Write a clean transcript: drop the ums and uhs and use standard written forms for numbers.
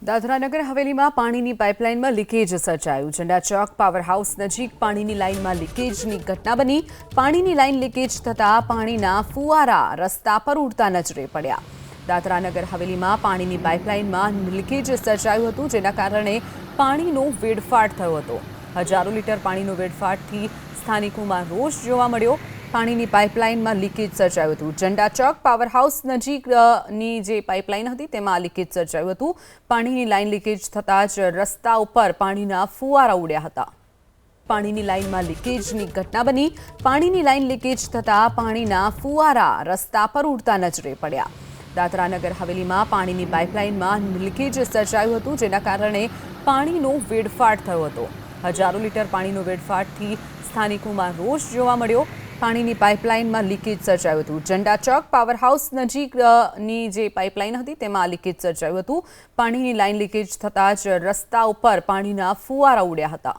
દાદરાનગર હવેલીમાં પાણીની પાઇપલાઇનમાં લીકેજ સર્જાયું। ઝંડા ચોક પાવર હાઉસ નજીક પાણીની લાઇનમાં લીકેજની ઘટના બની। પાણીની લાઇન લીકેજ થતાં પાણીના ફુવારા રસ્તા પર ઉડતા નજરે પડ્યા। દાદરાનગર હવેલીમાં પાણીની પાઇપલાઇનમાં લીકેજ સર્જાયું હતું, જેના કારણે પાણીનો વેડફાટ થયો હતો। હજારો લીટર પાણીનો વેડફાટથી સ્થાનિકોમાં રોષ જોવા મળ્યો। પાણીની પાઇપલાઇનમાં લીકેજ સર્જાયું હતું। ઝંડા ચોક પાવર હાઉસ નજીકની જે પાઇપલાઇન હતી તેમાં લીકેજ સર્જાયું હતું। પાણીની લાઇન લીકેજ થતાં જ રસ્તા ઉપર પાણીના ફુવારા ઉડ્યા હતા। પાણીની લાઇનમાં લીકેજની ઘટના બની। પાણીની લાઇન લીકેજ થતાં પાણીના ફુવારા રસ્તા પર ઉડતા નજરે પડ્યા। દાદરાનગર હવેલીમાં પાણીની પાઇપલાઇનમાં લીકેજ સર્જાયું હતું, જેના કારણે પાણીનો વેડફાટ થયો હતો। હજારો લીટર પાણીનો વેડફાટથી સ્થાનિકોમાં રોષ જોવા મળ્યો। પાણીની પાઇપલાઇનમાં લીકેજ સર્જાયું હતું। ઝંડા ચોક પાવર હાઉસ નજીકની જે પાઇપલાઇન હતી તેમાં લીકેજ સર્જાયું હતું। પાણીની લાઇન લીકેજ થતાં જ રસ્તા ઉપર પાણીના ફુવારા ઉડ્યા હતા।